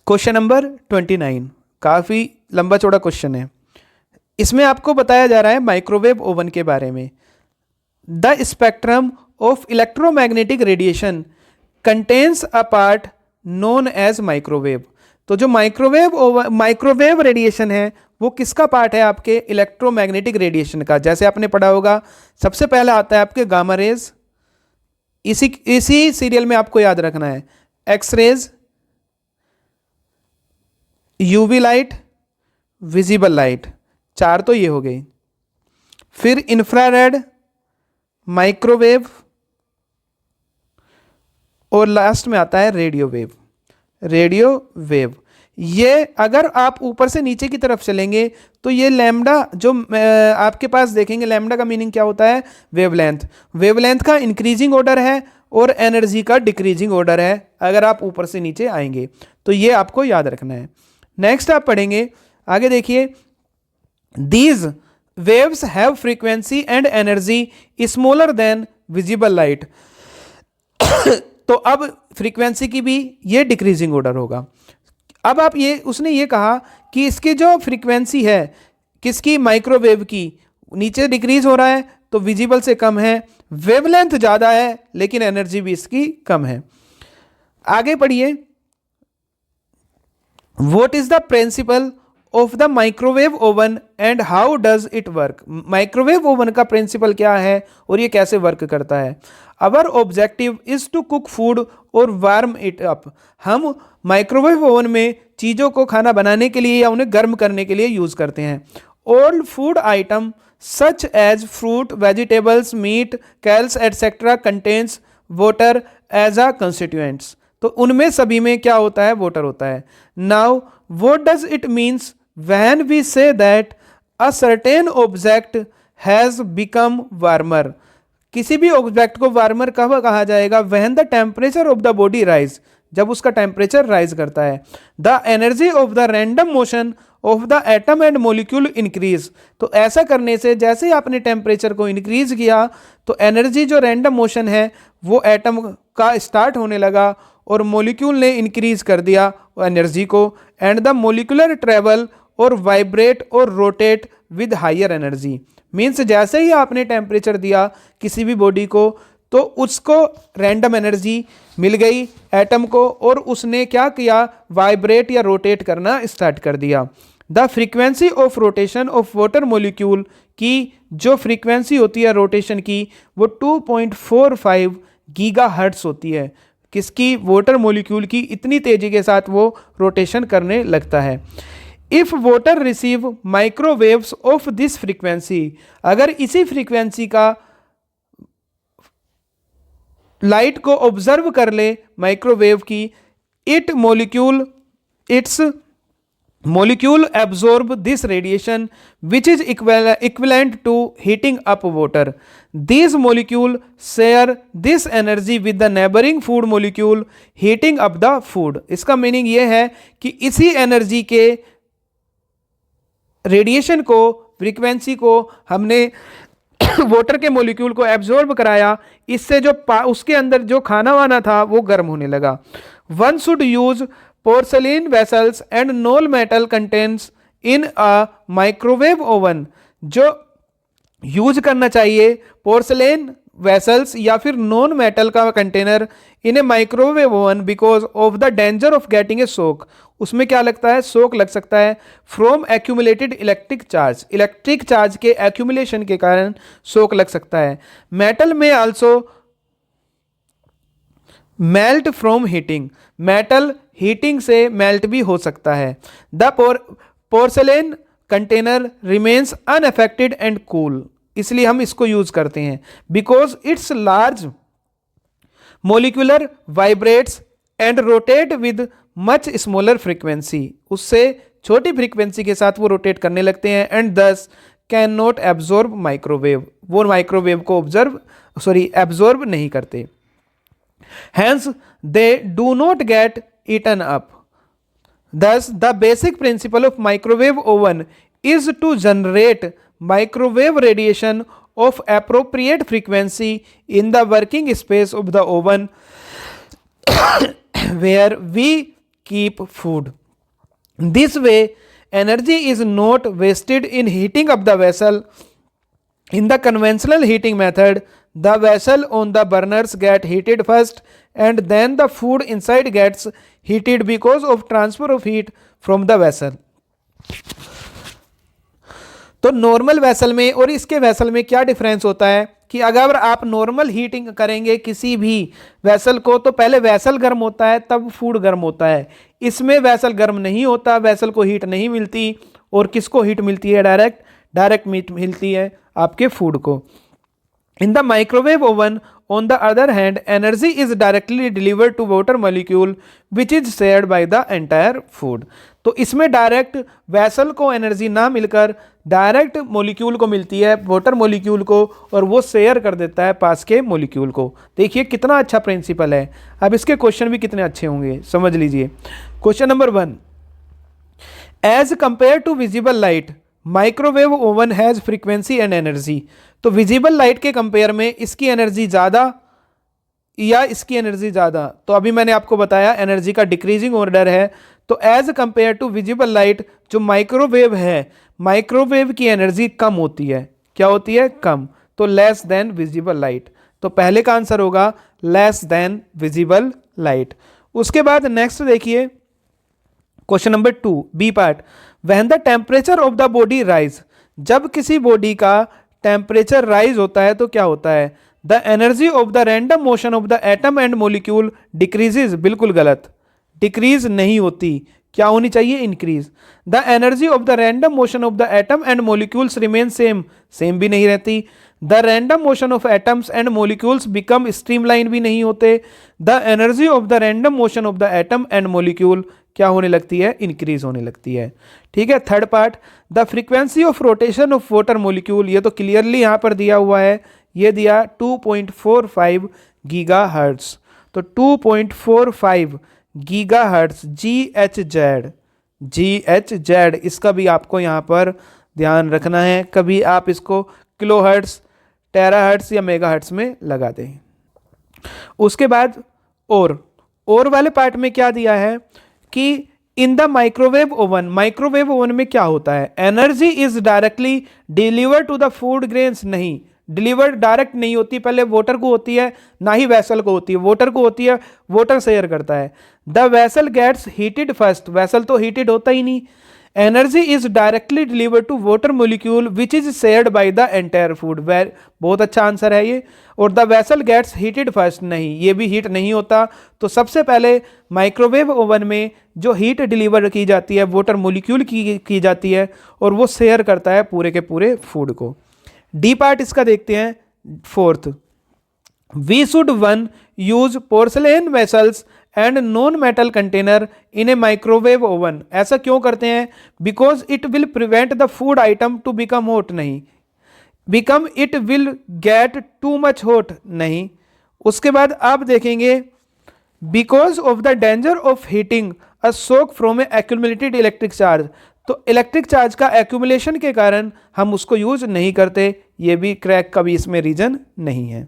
Question number 29 काफ़ी लंबा चौड़ा क्वेश्चन है। इसमें आपको बताया जा रहा है माइक्रोवेव ओवन के बारे में। The spectrum of electromagnetic radiation contains a part known as microwave. तो जो माइक्रोवेव रेडिएशन है वो किसका पार्ट है? आपके इलेक्ट्रोमैग्नेटिक रेडिएशन का। जैसे आपने पढ़ा होगा, सबसे पहला आता है आपके गामा रेज, इसी सीरियल में आपको याद रखना है। X rays, UV light, visible light, चार तो ये हो गई। फिर इंफ्रारेड, माइक्रोवेव और लास्ट में आता है रेडियो वेव। रेडियो वेव ये अगर आप ऊपर से नीचे की तरफ चलेंगे तो ये लैम्डा जो आपके पास देखेंगे, लैम्डा का मीनिंग क्या होता है? वेवलेंथ। वेवलेंथ का इंक्रीजिंग ऑर्डर है और एनर्जी का डिक्रीजिंग ऑर्डर है अगर आप ऊपर से नीचे आएंगे, तो ये आपको याद रखना है। नेक्स्ट आप पढ़ेंगे, आगे देखिए, these waves have frequency and energy smaller than visible light. तो अब फ्रीक्वेंसी की भी ये डिक्रीजिंग ऑर्डर होगा। अब आप उसने ये कहा कि इसकी जो फ्रीक्वेंसी है किसकी? माइक्रोवेव की, नीचे डिक्रीज हो रहा है तो विजिबल से कम है, वेवलेंथ ज़्यादा है लेकिन एनर्जी भी इसकी कम है। आगे पढ़िए, what is the principle of the microwave oven and how does it work. Microwave oven का प्रिंसिपल क्या है और ये कैसे वर्क करता है? Our objective is to cook food और वार्म इट अप। हम माइक्रोवेव ओवन में चीज़ों को खाना बनाने के लिए या उन्हें गर्म करने के लिए यूज़ करते हैं। All food item such as fruit, vegetables, meat, kales etcetera contains water as a constituents. तो उनमें सभी में क्या होता है? वाटर होता है। Now what does it means when we say that a certain object has become warmer. किसी भी ऑब्जेक्ट को वार्मर कब कहा जाएगा? When the temperature of the body rise, जब उसका टेम्परेचर राइज करता है। The energy of the random motion of the atom and molecule increase. तो ऐसा करने से जैसे ही आपने टेम्परेचर को इंक्रीज किया तो एनर्जी जो रैंडम मोशन है वो एटम का स्टार्ट होने लगा और मोलिक्यूल ने इंक्रीज कर दिया एनर्जी को। एंड द मोलिकुलर ट्रेवल और वाइब्रेट और rotate with higher energy. Means जैसे ही आपने टेम्परेचर दिया किसी भी बॉडी को तो उसको रैंडम एनर्जी मिल गई एटम को और उसने क्या किया? वाइब्रेट या रोटेट करना स्टार्ट कर दिया। The frequency of rotation of water molecule की जो फ्रीक्वेंसी होती है रोटेशन की वो 2.45 गीगाहर्ट्ज होती है। किसकी? वाटर मोलिक्यूल की। इतनी तेजी के साथ वो रोटेशन करने लगता है। If water receive microwaves of this frequency, अगर इसी फ्रीक्वेंसी का लाइट को ऑब्जर्व कर ले माइक्रोवेव की, it's molecule absorb this radiation which is equivalent to heating up water. These molecule share this energy with the neighboring food molecule heating up the food. इसका meaning ये है कि इसी एनर्जी के रेडिएशन को, फ्रीक्वेंसी को हमने वाटर के मोलिक्यूल को एब्जॉर्ब कराया, इससे जो उसके अंदर जो खाना वाना था वो गर्म होने लगा। One should use porcelain vessels and non metal contents in a microwave oven. जो यूज करना चाहिए पोर्सलेन वेसल्स या फिर नॉन मेटल का container in a microwave oven because of the danger of getting a shock. उसमें क्या लगता है? शॉक लग सकता है। From accumulated electric charge, electric charge के एक्यूमुलेशन के कारण शॉक लग सकता है। मेटल में also melt from heating, metal heating से मेल्ट भी हो सकता है। The porcelain container remains unaffected and cool, इसलिए हम इसको यूज करते हैं। Because it's large molecular vibrates and rotate with much smaller frequency, उससे छोटी फ्रीक्वेंसी के साथ वो रोटेट करने लगते हैं। एंड दस कैन नॉट एब्जॉर्ब माइक्रोवेव, वो माइक्रोवेव को एब्जॉर्ब नहीं करते। Hence, they do not get eaten up. Thus, the basic principle of microwave oven is to generate microwave radiation of appropriate frequency in the working space of the oven where we keep food. This way, energy is not wasted in heating up the vessel. In the conventional heating method, the vessel on the burners get heated first and then the food inside gets heated because of transfer of heat from the vessel. तो normal vessel में और इसके vessel में क्या difference होता है कि अगर आप नॉर्मल हीटिंग करेंगे किसी भी वेसल को तो पहले वेसल गर्म होता है तब फूड गर्म होता है। इसमें वेसल गर्म नहीं होता, वेसल को हीट नहीं मिलती और किसको हीट मिलती है? डायरेक्ट मीट मिलती है आपके फूड को। In the microwave oven on the other hand, energy is directly delivered to water molecule which is shared by the entire food. तो इसमें डायरेक्ट वैसल को एनर्जी ना मिलकर डायरेक्ट मोलिक्यूल को मिलती है, वाटर मोलिक्यूल को, और वो शेयर कर देता है पास के मोलिक्यूल को। देखिए कितना अच्छा प्रिंसिपल है। अब इसके क्वेश्चन भी कितने अच्छे होंगे, समझ लीजिए। Question number 1, as compare to visible light microwave oven has frequency and energy. तो विजिबल लाइट के कंपेयर में इसकी एनर्जी ज़्यादा या इसकी एनर्जी ज़्यादा? तो अभी मैंने आपको बताया एनर्जी का डिक्रीजिंग ऑर्डर है। तो as compare to visible light जो माइक्रोवेव है, माइक्रोवेव की एनर्जी कम होती है। क्या होती है? कम। तो लेस देन विजिबल लाइट। तो पहले का आंसर होगा लेस देन विजिबल लाइट। उसके बाद नेक्स्ट देखिए question number 2 B part, when the temperature of the body rise. जब किसी बॉडी का टेम्परेचर राइज होता है तो क्या होता है? The energy of the random motion of the atom and molecule decreases. बिल्कुल गलत, डिक्रीज नहीं होती। क्या होनी चाहिए? Increase. The energy of the random motion of the atom and molecules remain same. Same भी नहीं रहती। The random motion of atoms and molecules become streamline भी नहीं होते। The energy of the random motion of the atom and molecule क्या होने लगती है? इंक्रीज होने लगती है। ठीक है। Third part, the frequency of rotation of water molecule. ये तो क्लियरली यहां पर दिया हुआ है, ये दिया 2.45 गीगाहर्ट्ज। तो 2.45 गीगाहर्ट्ज GHz, इसका भी आपको यहां पर ध्यान रखना है। कभी आप इसको किलोहर्ट्ज, टेराहर्ट्ज या मेगाहर्ट्ज में लगा दें। उसके बाद और वाले पार्ट में क्या दिया है कि इन द माइक्रोवेव ओवन में क्या होता है? Energy is directly deliver to the food grains. नहीं, डिलीवर्ड डायरेक्ट नहीं होती, पहले वाटर को होती है, ना ही वैसल को होती है। वाटर को होती है, वाटर शेयर करता है। The vessel gets heated first. Vessel तो हीटेड होता ही नहीं। Energy is directly deliver to water molecule which is shared by the entire food. बहुत अच्छा आंसर है ये। और the vessel gets heated first. नहीं, ये भी हीट नहीं होता। तो सबसे पहले माइक्रोवेव ओवन में जो हीट डिलीवर की जाती है वाटर मोलिक्यूल की जाती है और वो शेयर करता है पूरे के पूरे फूड को। डी पार्ट इसका देखते हैं। Fourth, we should one use porcelain vessels and non metal container in a microwave oven. ऐसा क्यों करते हैं? Because it will prevent the food item to become hot. नहीं, become it will get too much hot. नहीं। उसके बाद आप देखेंगे because of the danger of heating a shock from a accumulated electric charge. तो इलेक्ट्रिक चार्ज का accumulation के कारण हम उसको यूज नहीं करते। ये भी क्रैक का भी इसमें रीजन नहीं है।